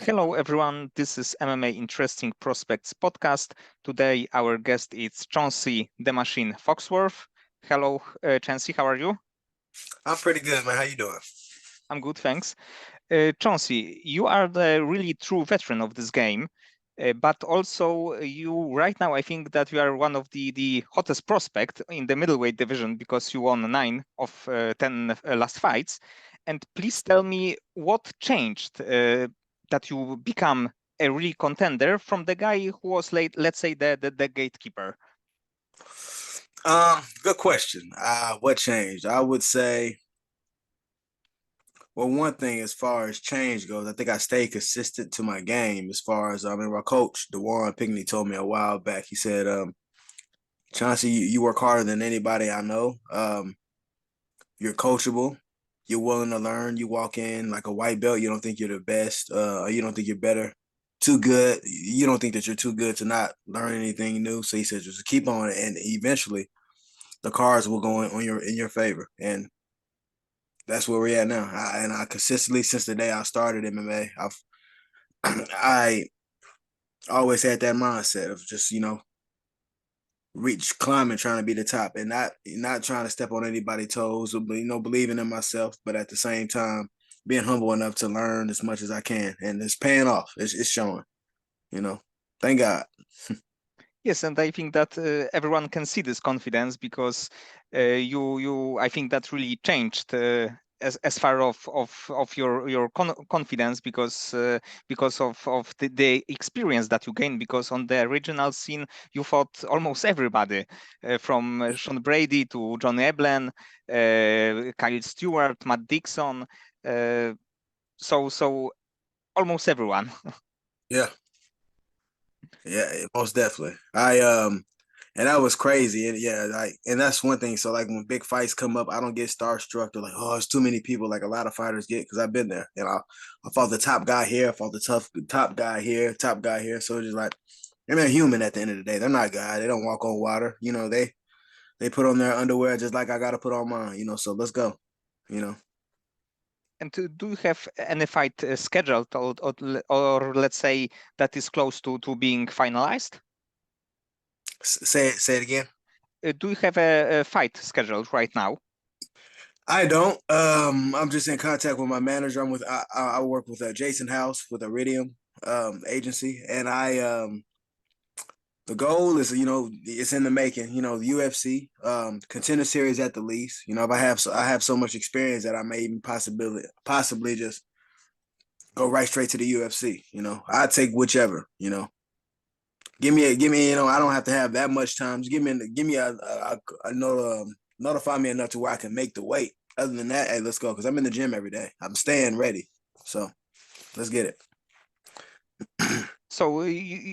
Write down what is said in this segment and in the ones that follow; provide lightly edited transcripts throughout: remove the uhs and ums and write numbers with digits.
Hello, everyone. This is MMA Interesting Prospects podcast. Today, our guest is Chauncey "The Machine" Foxworth. Hello, Chauncey. How are you? I'm pretty good, man. How you doing? I'm good, thanks. Chauncey, you are the really true veteran of this game, but also you right now, I think that you are one of the hottest prospect in the middleweight division because you won 9 of 10 last fights. And please tell me what changed that you become a really contender from the guy who was late, let's say the gatekeeper. Good question. What changed? I would say, well, one thing as far as change goes, I think I stayed consistent to my game. As far as I mean, my coach, Dewan Pinkney, told me a while back. He said, "Chauncey, you work harder than anybody I know. You're coachable. You're willing to learn. You walk in like a white belt. You don't think you're the best. You don't think you're better, too good. You don't think that you're too good to not learn anything new." So he said, just keep on, and eventually the cards will go in your favor, and that's where we're at now. I consistently, since the day I started MMA, I always had that mindset of just climbing, trying to be the top, and not trying to step on anybody's toes, or believing in myself, but at the same time being humble enough to learn as much as I can, and it's paying off. It's showing, Thank God. Yes, and I think that everyone can see this confidence because I think that really changed as far of your confidence because of the experience that you gained. Because on the original scene, you fought almost everybody from Sean Brady to Johnny Eblen, Kyle Stewart, Matt Dixon, uh, so almost everyone. Yeah, yeah, most definitely. And that was crazy. And yeah, and that's one thing. So like when big fights come up, I don't get starstruck. They're like, oh, it's too many people, like a lot of fighters get, because I've been there. I fought the top guy here, I fought the top guy here, top guy here. So it's just like they're human at the end of the day. They're not God. They don't walk on water. They put on their underwear just like I gotta put on mine, so let's go. You know. And do you have any fight scheduled, or let's say that is close to being finalized? Say it again. Do you have a fight scheduled right now? I don't. I'm just in contact with my manager. I work with Jason House with Iridium agency, and the goal is, it's in the making. The UFC contender series at the least. If I have so much experience that I may even possibly just go right straight to the UFC. I take whichever. Give me. I don't have to have that much time. Just give me notify me enough to where I can make the weight. Other than that, hey, let's go, because I'm in the gym every day. I'm staying ready. So let's get it. So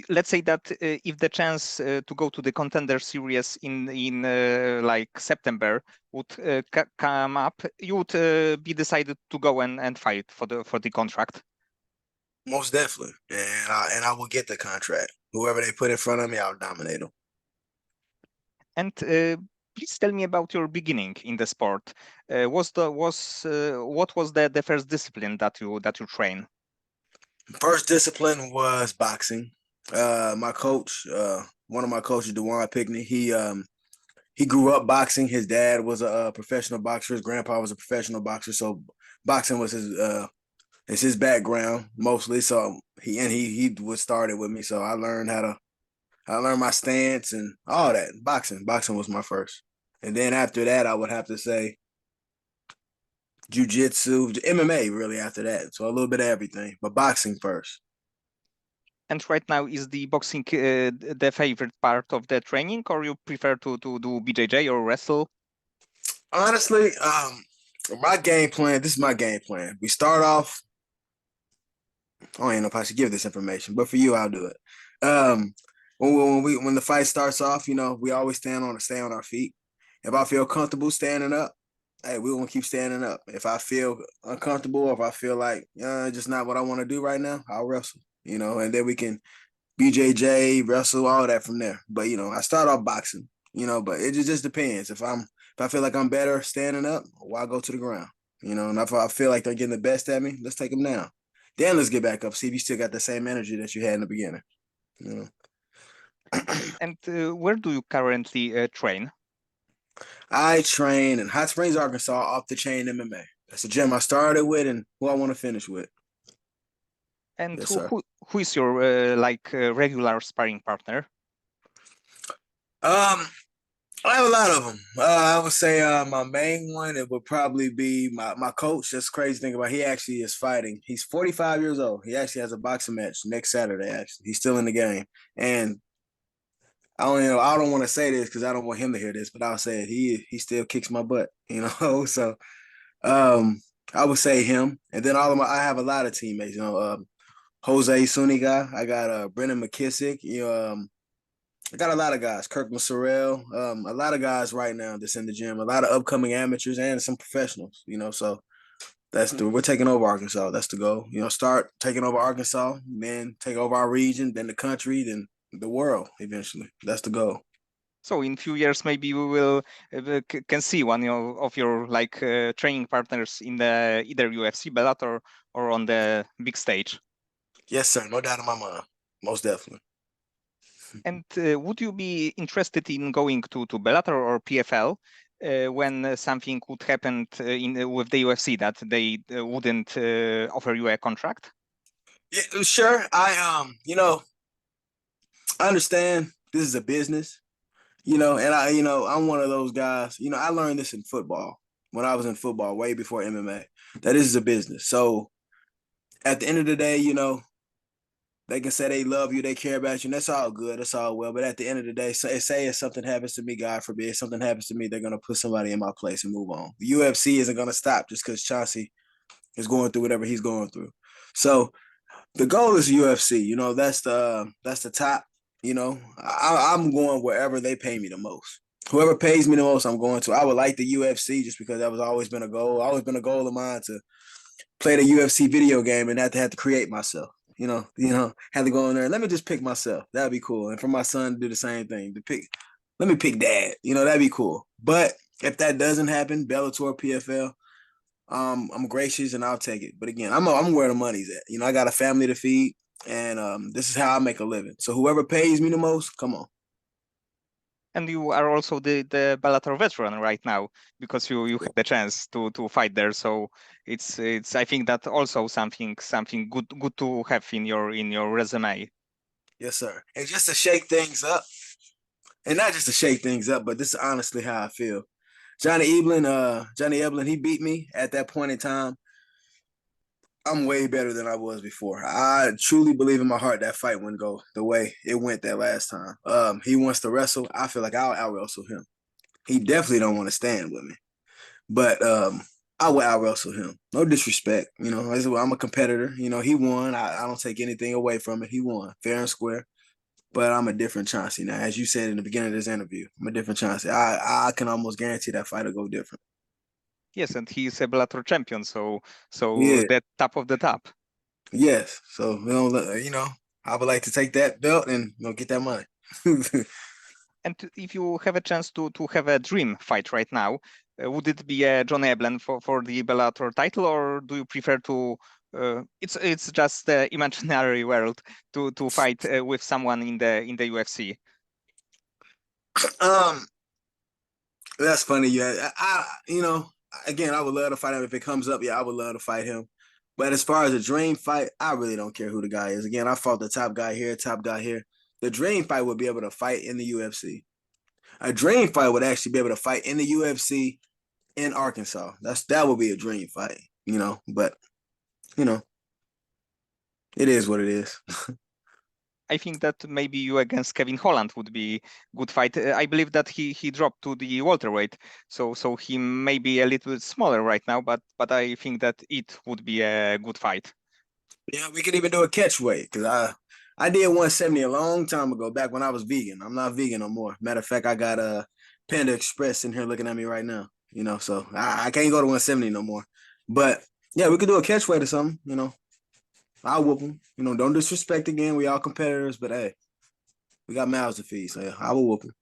let's say that if the chance to go to the contender series in like September would come up, you would be decided to go and fight for the contract. Most definitely, and I will get the contract. Whoever they put in front of me, I'll dominate them. And please tell me about your beginning in the sport. What was the first discipline that you train? First discipline was boxing. My coach, one of my coaches, Dewan Pinkney, he grew up boxing. His dad was a professional boxer. His grandpa was a professional boxer. So boxing was his background mostly. So he was started with me. So I learned my stance and all that. Boxing was my first. And then after that, I would have to say jiu-jitsu, MMA really after that. So a little bit of everything, but boxing first. And right now, is the boxing the favorite part of the training, or you prefer to do BJJ or wrestle? Honestly, my game plan, this is my game plan. We start off, I don't even know if I should give this information, but for you, I'll do it. When the fight starts off, we always stay on our feet. If I feel comfortable standing up, hey, we gonna keep standing up. If I feel uncomfortable, or if I feel like just not what I want to do right now, I'll wrestle. And then we can BJJ, wrestle, all that from there. But I start off boxing. But it just depends. If I feel like I'm better standing up, why go to the ground? And if I feel like they're getting the best at me, let's take them down. Then let's get back up. See if you still got the same energy that you had in the beginning. You know. And where do you currently train? I train in Hot Springs, Arkansas, off the chain MMA. That's the gym I started with and who I want to finish with. And Yes, sir. who is your regular sparring partner? I have a lot of them. I would say my main one it would probably be my coach. That's the crazy thing about he actually is fighting. He's 45 years old. He actually has a boxing match next Saturday. Actually, he's still in the game, and I don't want to say this because I don't want him to hear this, but I'll say it. He still kicks my butt. So um, I would say him, and then I have a lot of teammates. Jose Suniga. I got Brendan McKissick. I got a lot of guys, Kirk Sorrell, a lot of guys right now that's in the gym, a lot of upcoming amateurs and some professionals, so we're taking over Arkansas. That's the goal. Start taking over Arkansas, then take over our region, then the country, then the world eventually. That's the goal. So in few years, maybe we will can see one of your training partners in the either UFC, Bellator, or on the big stage. Yes, sir. No doubt in my mind. Most definitely. And would you be interested in going to Bellator or PFL when something would happen with the UFC that they wouldn't offer you a contract? Yeah, sure. I understand this is a business, and I'm one of those guys. I learned this in football when I was in football way before MMA. That this is a business. So at the end of the day, they can say they love you, they care about you, and that's all good, that's all well. But at the end of the day, say if something happens to me, God forbid, if something happens to me, they're gonna put somebody in my place and move on. The UFC isn't gonna stop just because Chauncey is going through whatever he's going through. So the goal is UFC. That's the top. I'm going wherever they pay me the most. Whoever pays me the most, I'm going to. I would like the UFC just because that was always been a goal. Always been a goal of mine to play the UFC video game and not to have to create myself. Had to go in there. Let me just pick myself. That'd be cool. And for my son to do the same thing, let me pick dad. That'd be cool. But if that doesn't happen, Bellator, PFL, I'm gracious and I'll take it. But again, I'm where the money's at. I got a family to feed, and this is how I make a living. So whoever pays me the most, come on. And you are also the Bellator veteran right now because you had the chance to fight there. So it's I think that also something good to have in your resume. Yes, sir. And just to shake things up, and not just to shake things up, but this is honestly how I feel. Johnny Eblin, he beat me at that point in time. I'm way better than I was before. I truly believe in my heart that fight wouldn't go the way it went that last time. He wants to wrestle. I feel like I'll out wrestle him. He definitely don't want to stand with me, but I will out wrestle him. No disrespect, I'm a competitor. He won. I don't take anything away from it. He won fair and square. But I'm a different Chauncey now. As you said in the beginning of this interview, I'm a different Chauncey. I can almost guarantee that fight will go different. Yes, and he's a Bellator champion, so Yeah. that top of the top. Yes. So I would like to take that belt and get that money. And if you have a chance to have a dream fight right now, would it be a John Eblen for the Bellator title, or do you prefer to? It's just the imaginary world to fight with someone in the UFC. That's funny. Yeah, again, I would love to fight him if it comes up. Yeah, I would love to fight him. But as far as a dream fight, I really don't care who the guy is. Again, I fought the top guy here, top guy here. The dream fight would be able to fight in the UFC. A dream fight would actually be able to fight in the UFC in Arkansas. That would be a dream fight, But it is what it is. I think that maybe you against Kevin Holland would be good fight. I believe that he dropped to the welterweight, so he may be a little bit smaller right now, but I think that it would be a good fight. Yeah, we could even do a catch weight because I did 170 a long time ago, back when I was vegan. I'm not vegan no more. Matter of fact, I got a Panda Express in here looking at me right now. So I can't go to 170 no more. But yeah, we could do a catch weight or something. I'll whoop them. Don't disrespect again. We all competitors, but hey, we got mouths to feed, so yeah, I will whoop them.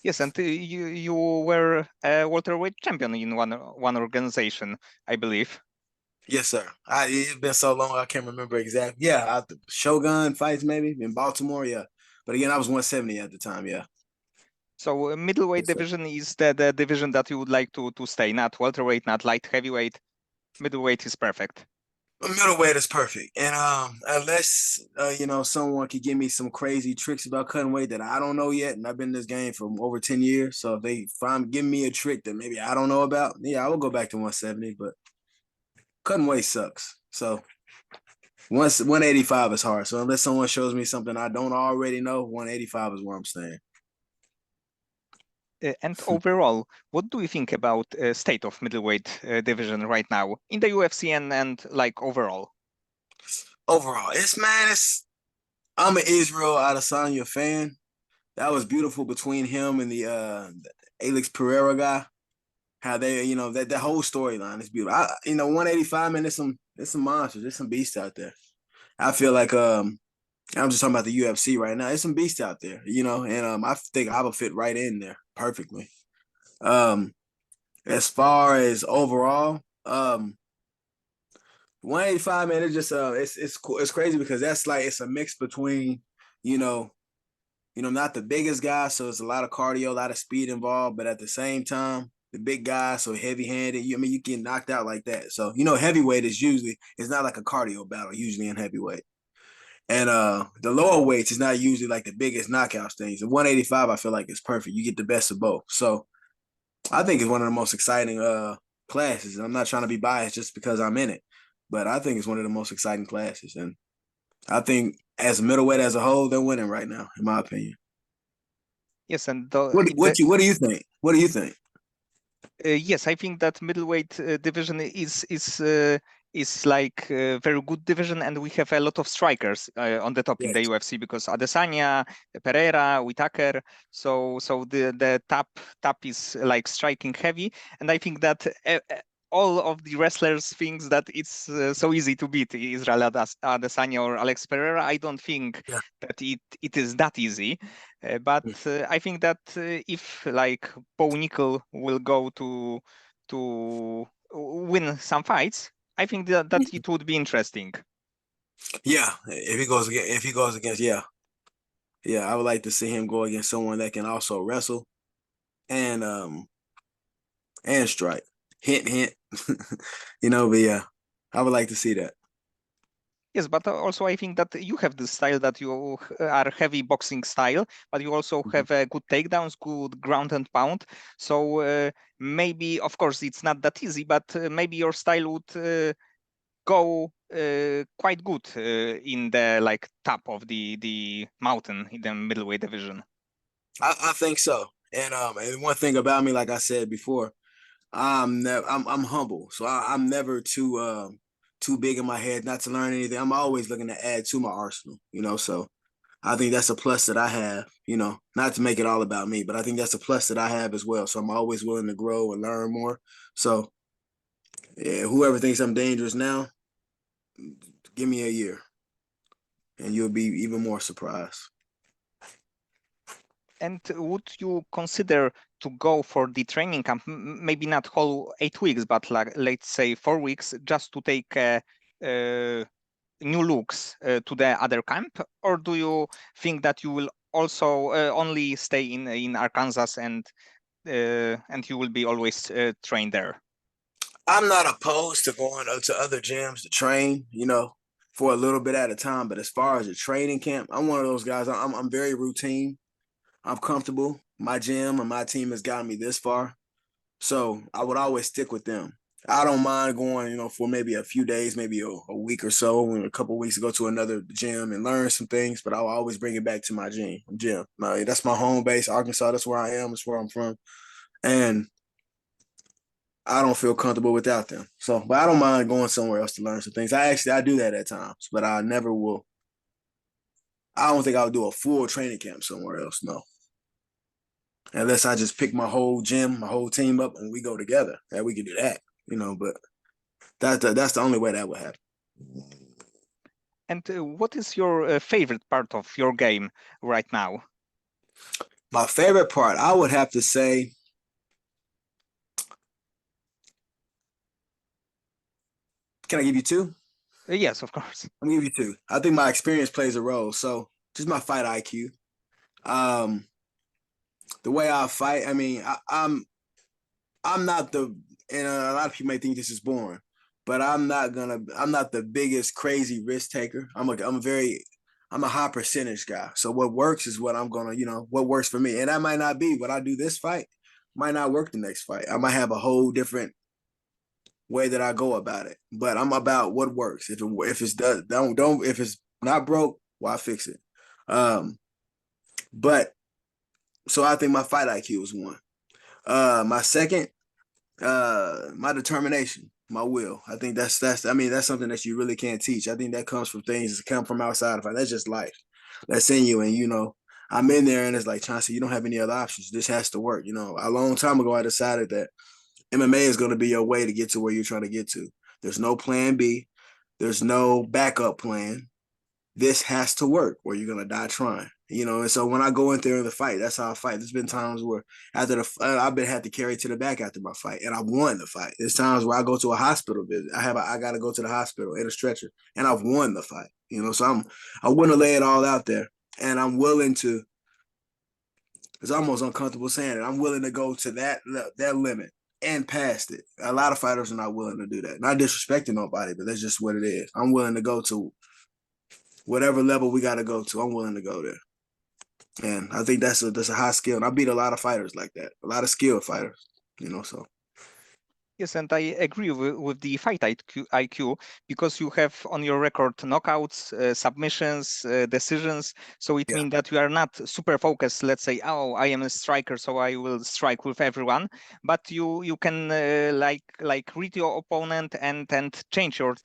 Yes, and you were a welterweight champion in one organization, I believe. Yes, sir. It's been so long I can't remember exactly. Yeah, Shogun fights maybe in Baltimore. Yeah, but again, I was 170 at the time. Yeah. So middleweight Yes, sir. division is the division that you would like to stay, not welterweight, not light heavyweight. Middleweight is perfect. Middleweight is perfect, and unless someone could give me some crazy tricks about cutting weight that I don't know yet, and I've been in this game for over 10 years, so if they find give me a trick that maybe I don't know about, yeah, I will go back to 170. But cutting weight sucks. So once 185 is hard. So unless someone shows me something I don't already know, 185 is where I'm staying. And overall, what do you think about state of middleweight division right now in the UFC and like overall? Overall, I'm an Israel Adesanya fan. That was beautiful between him and the Alex Pereira guy. How they, that whole storyline is beautiful. 185, man, there's some monsters, there's some beasts out there. I feel like I'm just talking about the UFC right now. There's some beasts out there, and I think I would fit right in there perfectly. Um, as far as overall, 185, man, it's just it's cool. It's crazy because that's like it's a mix between, you know, not the biggest guy, so it's a lot of cardio, a lot of speed involved, but at the same time, the big guy, so heavy handed. You get knocked out like that. So heavyweight is usually it's not like a cardio battle usually in heavyweight, and the lower weights is not usually like the biggest knockouts things. The 185, I feel like is perfect. You get the best of both. So I think it's one of the most exciting classes. I'm not trying to be biased just because I'm in it, but I think it's one of the most exciting classes, and I think as middleweight as a whole, they're winning right now, in my opinion. Yes, and What do you think? What do you think? yes, I think that middleweight division is like a very good division, and we have a lot of strikers on the top in the Yes. UFC because Adesanya, Pereira, Whitaker. So the top is like striking heavy, and I think that all of the wrestlers thinks that it's so easy to beat Israel Adesanya or Alex Pereira. I don't think Yeah. that it is that easy. But I think that if like Bo Nickel will go to win some fights, I think that it would be interesting. Yeah. If he goes against, yeah. Yeah, I would like to see him go against someone that can also wrestle and strike. Hint hint. But yeah, I would like to see that. Yes, but also I think that you have this style that you are heavy boxing style, but you also Mhm. have good takedowns, good ground and pound. So maybe, of course, it's not that easy, but maybe your style would go quite good in the like top of the mountain in the middleweight division. I think so. And one thing about me, like I said before, I'm humble, so I'm never too big in my head not to learn anything. I'm always looking to add to my arsenal, So I think that's a plus that I have, not to make it all about me, but I think that's a plus that I have as well. So I'm always willing to grow and learn more. So yeah, whoever thinks I'm dangerous now, give me a year and you'll be even more surprised. And would you consider to go for the training camp, maybe not whole 8 weeks, but like let's say 4 weeks, just to take new looks to the other camp, or do you think that you will also only stay in Arkansas and you will be always trained there? I'm not opposed to going to other gyms to train, for a little bit at a time. But as far as a training camp, I'm one of those guys. I'm very routine. I'm comfortable. My gym and my team has gotten me this far. So I would always stick with them. I don't mind going, for maybe a few days, maybe a week or so, and a couple of weeks to go to another gym and learn some things. But I'll always bring it back to my gym. That's my home base, Arkansas. That's where I am. That's where I'm from, and I don't feel comfortable without them. So, but I don't mind going somewhere else to learn some things. I do that at times, but I never will. I don't think I'll do a full training camp somewhere else. No, unless I just pick my whole gym, my whole team up, and we go together. That we can do that, But that's the only way that would happen. And what is your favorite part of your game right now? My favorite part, I would have to say, Can I give you two? Yes, of course. I'm gonna give you two. I think my experience plays a role. So just my fight IQ. Um, the way I fight. I mean, I'm not the, and a lot of people may think this is boring, but I'm not the biggest crazy risk taker. I'm a high percentage guy. So what works is what I'm gonna, what works for me, and that might not be what I do this fight, might not work the next fight. I might have a whole different way that I go about it, but I'm about what works. If it's does don't if it's not broke, why fix it? Um, but so I think my fight IQ is one. My second, my determination, my will. I think that's I mean that's something that you really can't teach. I think that comes from things that come from outside of it. That's just life. That's in you, and I'm in there, and it's like, Chauncey, you don't have any other options. This has to work. A long time ago, I decided that MMA is going to be your way to get to where you're trying to get to. There's no plan B. There's no backup plan. This has to work or you're gonna die trying. And so when I go in there in the fight, that's how I fight. There's been times where after I've been had to carry to the back after my fight, and I won the fight. There's times where I go to a hospital visit. I got to go to the hospital in a stretcher, and I've won the fight. So I want to lay it all out there, and I'm willing to. It's almost uncomfortable saying it. I'm willing to go to that limit and past it. A lot of fighters are not willing to do that. Not disrespecting nobody, but that's just what it is. I'm willing to go to whatever level we got to go to. I'm willing to go there. And I think that's a high skill. And I beat a lot of fighters like that, a lot of skilled fighters, so. Yes, and I agree with the fight IQ because you have on your record knockouts, submissions, decisions. So it Yeah. means that you are not super focused. Let's say, oh, I am a striker, so I will strike with everyone. But you can like read your opponent and change your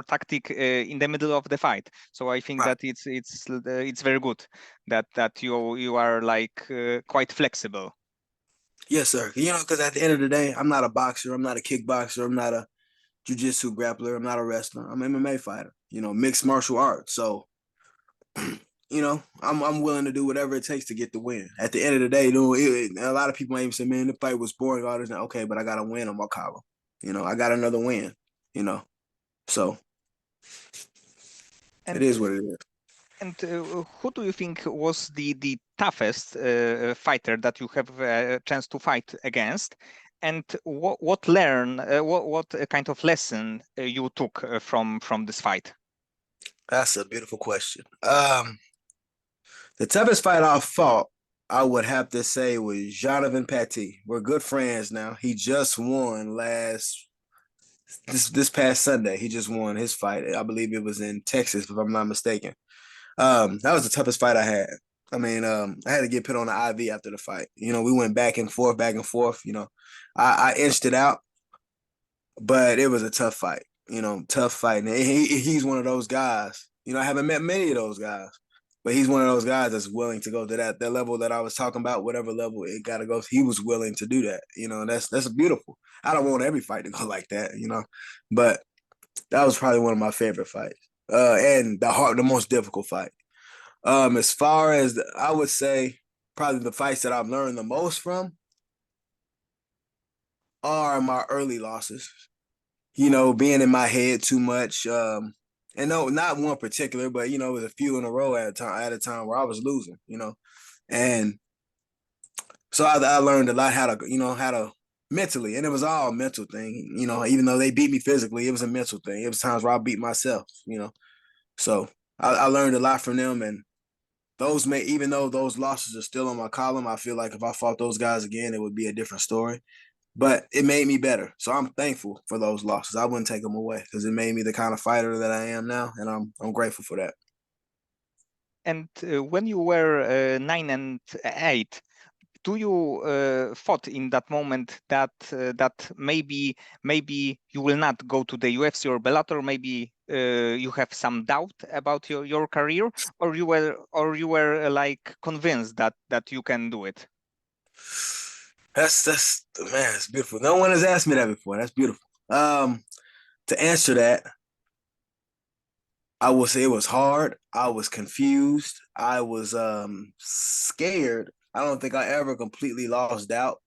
tactic in the middle of the fight. So I think Right. that it's very good that you are like quite flexible. Yes, sir. Because at the end of the day, I'm not a boxer. I'm not a kickboxer. I'm not a jiu-jitsu grappler. I'm not a wrestler. I'm an MMA fighter, mixed martial arts. So, I'm willing to do whatever it takes to get the win. At the end of the day, a lot of people might even say, man, the fight was boring. All this. Okay, but I got a win on my column. I got another win, So it And is what it is. And who do you think was the toughest fighter that you have a chance to fight against? And what kind of lesson you took from this fight? That's a beautiful question. The toughest fight I fought, I would have to say, was Jonathan Patty. We're good friends now. He just won this past Sunday. He just won his fight. I believe it was in Texas, if I'm not mistaken. That was the toughest fight I had. I mean, I had to get put on the IV after the fight. We went back and forth, back and forth. I inched it out, but it was a tough fight. Tough fight. And he's one of those guys. I haven't met many of those guys, but he's one of those guys that's willing to go to that level that I was talking about, whatever level it got to go. He was willing to do that. And that's beautiful. I don't want every fight to go like that, but that was probably one of my favorite fights, and the most difficult fight. As far as I would say, probably the fights that I've learned the most from are my early losses. Being in my head too much. And no, not one particular, but it was a few in a row at a time where I was losing. And so I learned a lot how to mentally, and it was all a mental thing. Even though they beat me physically, it was a mental thing. It was times where I beat myself. So I learned a lot from them, and even though those losses are still on my column, I feel like if I fought those guys again, it would be a different story. But it made me better. So I'm thankful for those losses. I wouldn't take them away because it made me the kind of fighter that I am now, and I'm grateful for that. And when you were 9 and 8, do you thought in that moment that maybe you will not go to the UFC or Bellator? Maybe you have some doubt about your career, or you were like convinced that you can do it. That's man, it's beautiful. No one has asked me that before. That's beautiful. To answer that, I will say it was hard. I was confused. I was scared. I don't think I ever completely lost doubt.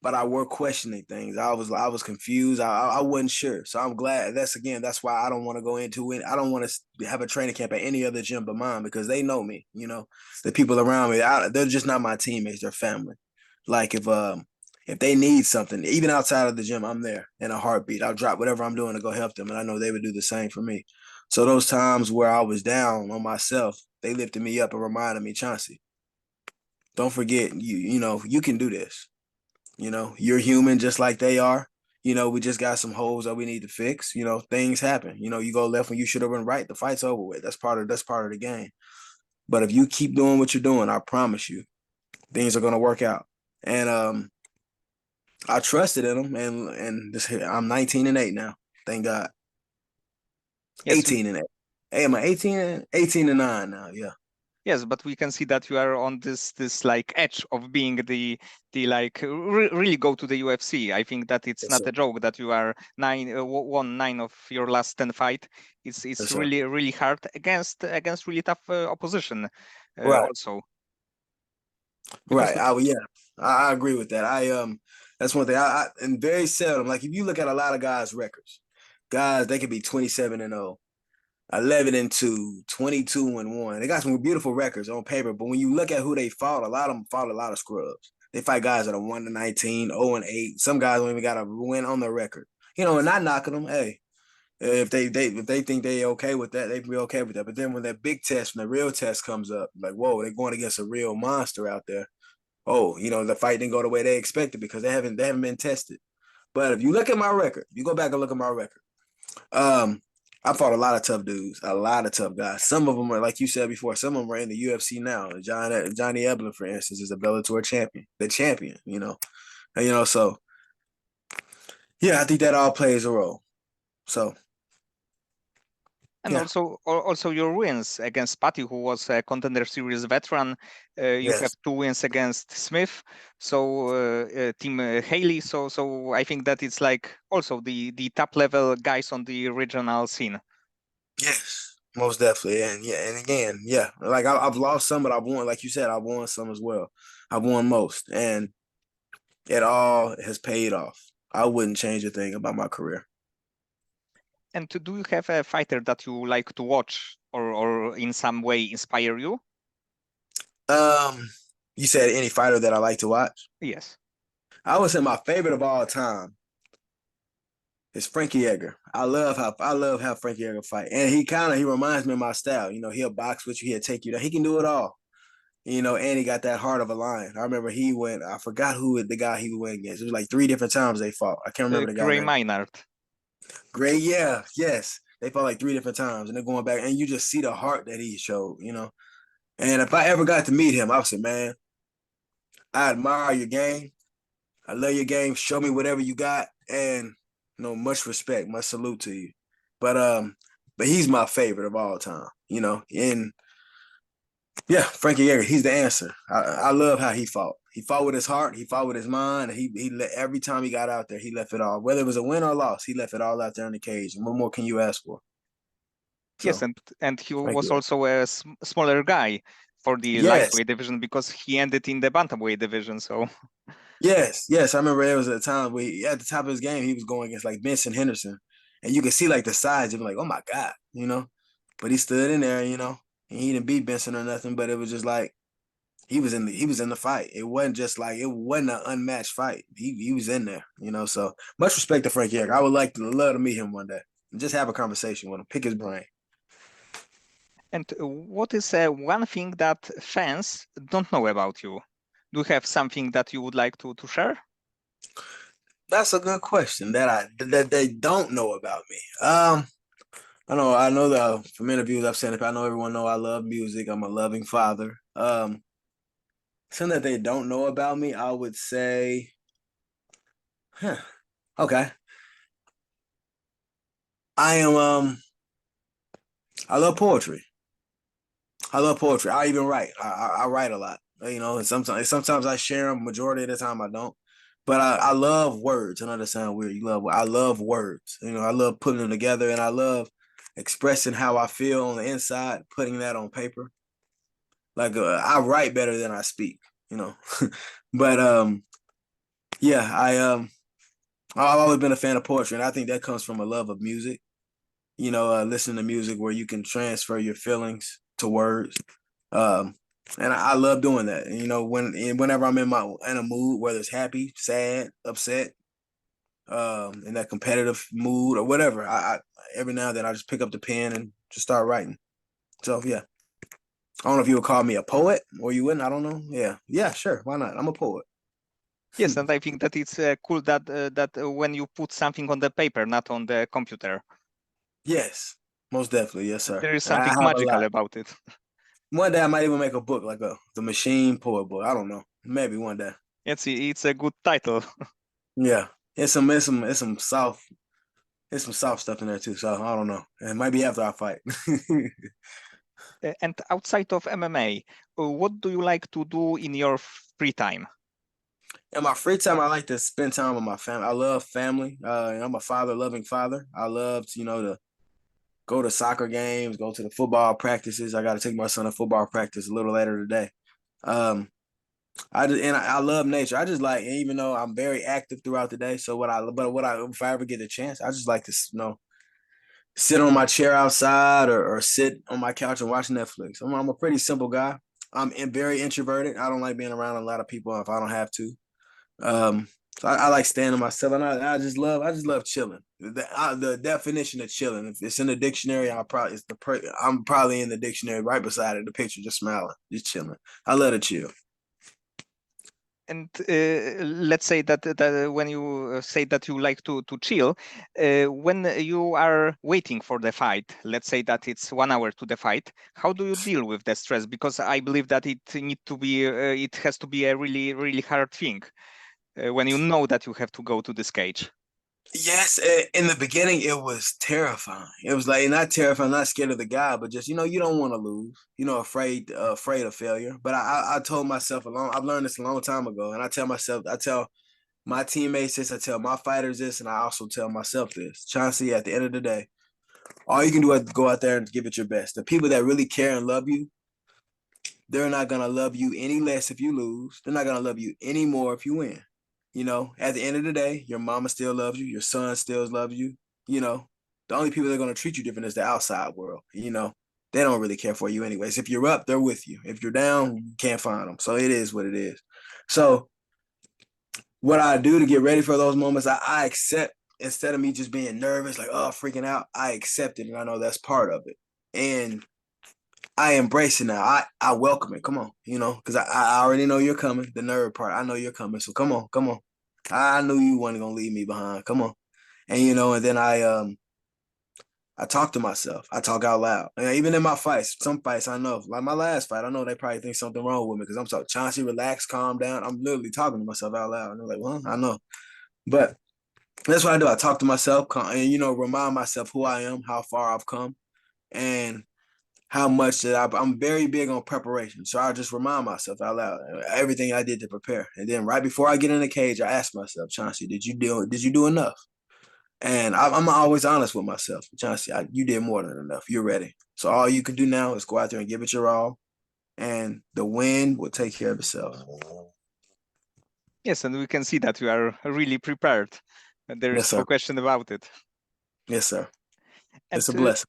but I were questioning things. I was confused. I wasn't sure. So I'm glad. That's why I don't want to go into it. I don't want to have a training camp at any other gym but mine because they know me. The people around me, they're just not my teammates. They're family. Like if they need something, even outside of the gym, I'm there in a heartbeat. I'll drop whatever I'm doing to go help them, and I know they would do the same for me. So those times where I was down on myself, they lifted me up and reminded me, Chauncey, don't forget you can do this. You're human just like they are. We just got some holes that we need to fix. Things happen. You go left when you should have been right. The fight's over with. That's part of the game. But if you keep doing what you're doing, I promise you, things are gonna work out. And I trusted in them, and I'm 19-8 now. Thank God. Yes, 18-8. Hey, am I 18-9 now? Yeah. yes, but we can see that you are on this like edge of being the like really go to the UFC. I think that it's Yes, not sir. a joke that you are won 9 of your last 10 fight. It's Yes, sir. really hard against really tough opposition Right. also because Right. Yeah, I agree with that. That's one thing. And very seldom, like if you look at a lot of guys' records, guys, they could be 27-0, 11-2, 22-1. They got some beautiful records on paper, but when you look at who they fought, a lot of them fought a lot of scrubs. They fight guys that are 1-19, 0-8. Some guys don't even got a win on their record. And not knocking them. Hey, if they think they okay with that, they can be okay with that. But then when that big test, when the real test comes up, like whoa, they're going against a real monster out there. Oh, the fight didn't go the way they expected because they haven't been tested. But if you look at my record, you go back and look at my record. Um, I fought a lot of tough dudes, a lot of tough guys. Some of them are, like you said before, some of them are in the UFC now. Johnny Eblen, for instance, is a Bellator champion, the champion. So yeah, I think that all plays a role. So and yeah, also your wins against Patty, who was a Contender Series veteran. You have yes, 2 wins against Smith, so Team Haley. So I think that it's like also the top level guys on the regional scene. yes, most definitely, and yeah, and again, yeah, like I've lost some, but I've won. Like you said, I've won some as well. I've won most, and it all has paid off. I wouldn't change a thing about my career. And do you have a fighter that you like to watch or in some way inspire you? Um, you said any fighter that I like to watch? Yes. I would say my favorite of all time is Frankie Edgar. I love how Frankie Edgar fight, and he reminds me of my style. He'll box with you, he'll take you down. He can do it all. And he got that heart of a lion. I remember he went. I forgot who the guy he went against. It was like 3 different times they fought. I can't remember the guy Gray name. Maynard. Great, yeah, yes. They fought like 3 different times, and they're going back, and you just see the heart that he showed. And if I ever got to meet him, I would say, man, I admire your game. I love your game. Show me whatever you got, and much respect, much salute to you. But he's my favorite of all time. And yeah, Frankie Yeager, he's the answer. I love how he fought. He fought with his heart. He fought with his mind. He let every time he got out there, he left it all. Whether it was a win or a loss, he left it all out there in the cage. And what more can you ask for? Yes, So, and he Frankie was Yeager. also a smaller guy for the Yes, lightweight division because he ended in the bantamweight division. So yes. I remember there was a time where at the top of his game, he was going against like Benson Henderson, and you could see like the size of him, like, oh my god. But he stood in there, and he didn't beat Benson or nothing. But it was just like he was in the fight. It wasn't an unmatched fight. He was in there. So much respect to Frank Yeager. I would love to meet him one day and just have a conversation with him, pick his brain. and what is one thing that fans don't know about you? Do you have something that you would like to share? That's a good question that they don't know about me. I know that from interviews I've said, if I know everyone know I love music, I'm a loving father. Something that they don't know about me, I would say, huh, okay. I am I love poetry. I love poetry. I even write. I write a lot. And sometimes I share them. Majority of the time I don't. But I love words. I know that sounds weird. I love words. I love putting them together, and I love expressing how I feel on the inside, putting that on paper. Like I write better than I speak. But Yeah, I've always been a fan of poetry, and I think that comes from a love of music. Listening to music where you can transfer your feelings to words. Um, and I love doing that. And, whenever I'm in a mood, whether it's happy, sad, upset, in that competitive mood or whatever, I every now and then I just pick up the pen and just start writing. So yeah, I don't know if you would call me a poet or you wouldn't. I don't know. Yeah, sure. Why not? I'm a poet. Yes, and I think that it's cool that when you put something on the paper, not on the computer, Yes, most definitely. Yes, sir. there is And I something have a magical lot. about it. One day I might even make a book like the machine poet book. I don't know. Maybe one day. It's a good title. Yeah. It's some soft stuff in there too. So I don't know. It might be after I fight. And outside of MMA, what do you like to do in your free time? In my free time, I like to spend time with my family. I love family. I'm a loving father. I love to go to soccer games, go to the football practices. I got to take my son to football practice a little later today. Um, I love nature. I just like, even though I'm very active throughout the day. So if I ever get a chance, I just like to sit on my chair outside or sit on my couch and watch Netflix. I'm a pretty simple guy. Very introverted. I don't like being around a lot of people if I don't have to. Um, so I like staying to myself, and I just love chilling. The definition of chilling, if it's in the dictionary, I'm probably in the dictionary right beside it, the picture, just smiling, just chilling. I love to chill. And let's say that when you say that you like to chill, when you are waiting for the fight, let's say that it's 1 hour to the fight, how do you deal with the stress? Because I believe that it has to be a really really hard thing when you know that you have to go to this cage. Yes, in the beginning it was terrifying. It was like not terrifying, not scared of the guy, but just you don't want to lose. Afraid of failure. But I told myself I've learned this a long time ago, and I tell my teammates this, I tell my fighters this, and I also tell myself this. Chauncey, at the end of the day, all you can do is go out there and give it your best. The people that really care and love you, they're not gonna love you any less if you lose. They're not gonna love you any more if you win. At the end of the day, your mama still loves you, your son still loves you. You know, the only people that are gonna treat you different is the outside world. They don't really care for you anyways. If you're up, they're with you. If you're down, you can't find them. So it is what it is. So what I do to get ready for those moments, I accept, instead of me just being nervous, like, oh, freaking out, I accept it. And I know that's part of it. And I embrace it now. I welcome it. Come on, because I already know you're coming. The nerve part, I know you're coming. So come on, come on. I knew you weren't gonna leave me behind. Come on. And then I talk to myself. I talk out loud. And even in my fights, some fights I know, like my last fight, I know they probably think something wrong with me because I'm so Chauncey, relax, calm down. I'm literally talking to myself out loud. And they're like, well, I know. But that's what I do. I talk to myself and remind myself who I am, how far I've come, and how much that I'm very big on preparation. So I just remind myself out loud everything I did to prepare. And then right before I get in the cage, I ask myself, Chauncey, did you do enough? And I'm always honest with myself. Chauncey, you did more than enough. You're ready. So all you can do now is go out there and give it your all, and the win will take care of itself. Yes, and we can see that you are really prepared. There Yes, is no sir. question about it. Yes, sir. And It's a blessing.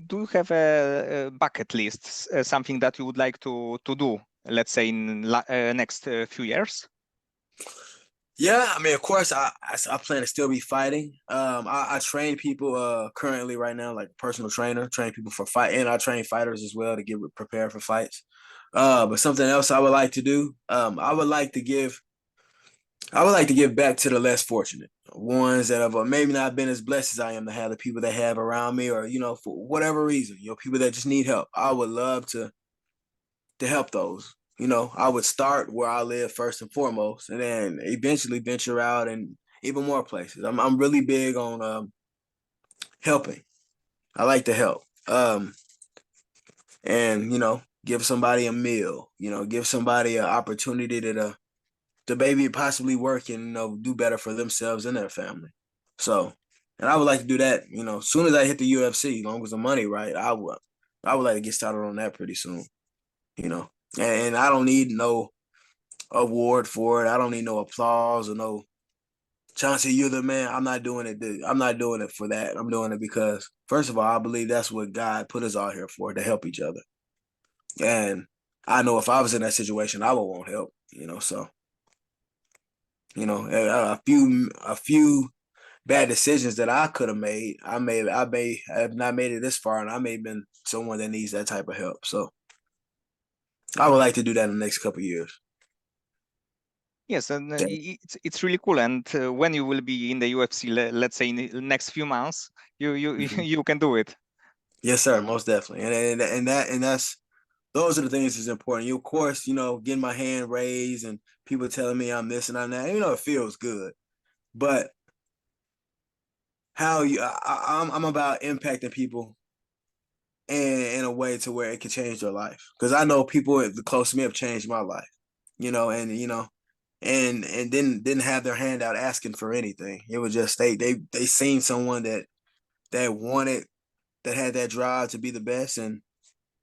do you have a bucket list, something that you would like to do, let's say in next few years? Yeah, I mean, of course, I plan to still be fighting. I train people currently right now, like personal trainer, train people for fight, and I train fighters as well to get prepared for fights. But something else I would like to do, I would like to give back to the less fortunate ones that have maybe not been as blessed as I am to have the people that have around me, or for whatever reason, people that just need help. I would love to help those. I would start where I live first and foremost, and then eventually venture out and even more places. I'm really big on helping. I like to help. And give somebody a meal. Give somebody an opportunity to maybe possibly work and do better for themselves and their family. So, and I would like to do that. As soon as I hit the UFC, as long as the money right, I would like to get started on that pretty soon. And I don't need no award for it. I don't need no applause or no Chauncey, you're the man. I'm not doing it. I'm not doing it for that. I'm doing it because, first of all, I believe that's what God put us all here for, to help each other. And I know if I was in that situation, I would want help. So a few bad decisions that I could have made. I may have not made it this far, and I may have been someone that needs that type of help. So I would like to do that in the next couple of years. Yes, and it's really cool. And when you will be in the UFC, let's say in the next few months, you can do it. Yes, sir, most definitely. And that's those are the things that's important. Of course, getting my hand raised and people telling me I'm this and I'm that. It feels good, but how I'm about impacting people in a way to where it can change their life. Because I know people close to me have changed my life. And didn't have their hand out asking for anything. It was just they seen someone that wanted, that had that drive to be the best, and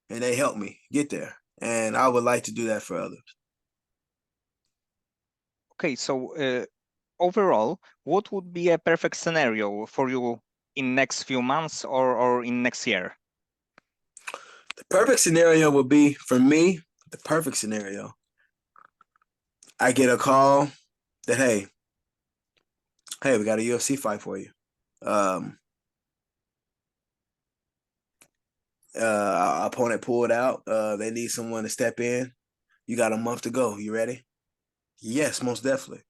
they helped me get there. And I would like to do that for others. Okay, so overall, what would be a perfect scenario for you in next few months or in next year? The perfect scenario would be, for me, the perfect scenario, I get a call that, hey, we got a UFC fight for you. Opponent pulled out. They need someone to step in. You got a month to go. You ready? Yes, most definitely.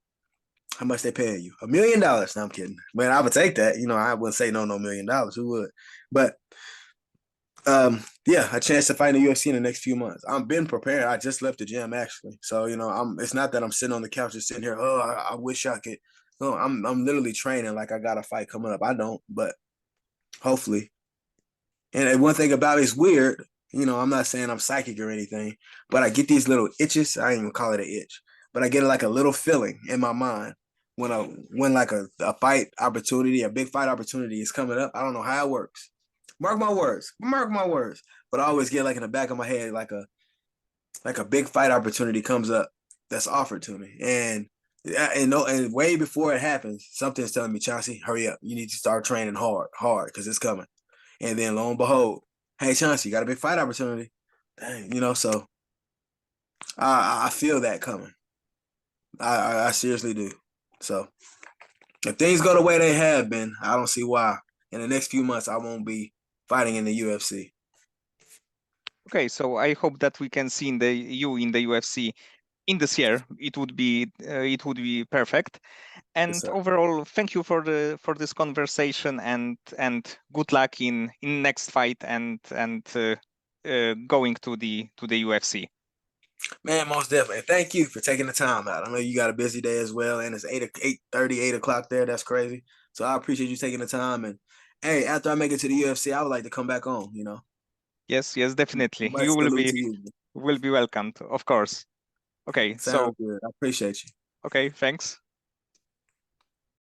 How much they paying you? $1 million. No, I'm kidding. Man, I would take that. I wouldn't say no $1 million. Who would? But yeah, a chance to fight in the UFC in the next few months. I've been prepared. I just left the gym actually. So, it's not that I'm sitting on the couch just sitting here, oh, I wish I could. No, I'm literally training like I got a fight coming up. I don't, but hopefully. And one thing about it is weird. I'm not saying I'm psychic or anything, but I get these little itches. I ain't even call it an itch, but I get like a little feeling in my mind when like a fight opportunity, a big fight opportunity is coming up. I don't know how it works. Mark my words. Mark my words. But I always get like in the back of my head, like a big fight opportunity comes up that's offered to me. And way before it happens, something's telling me, Chauncey, hurry up. You need to start training hard, because it's coming. And then lo and behold, hey, Chauncey, you got a big fight opportunity. Dang, so I feel that coming. I seriously do. So if things go the way they have been, I don't see why in the next few months I won't be fighting in the UFC. Okay, so I hope that we can see you in the UFC in this year. It would be perfect. And Yes, overall, thank you for this conversation, and good luck in next fight and going to the UFC. Man, most definitely. Thank you for taking the time out. I know you got a busy day as well, and it's 8 o'clock there. That's crazy. So I appreciate you taking the time. And hey, after I make it to the UFC, I would like to come back on. Yes, definitely. Much You salute to you. will be welcomed, of course. Okay, Sounds good. I appreciate you. okay, thanks.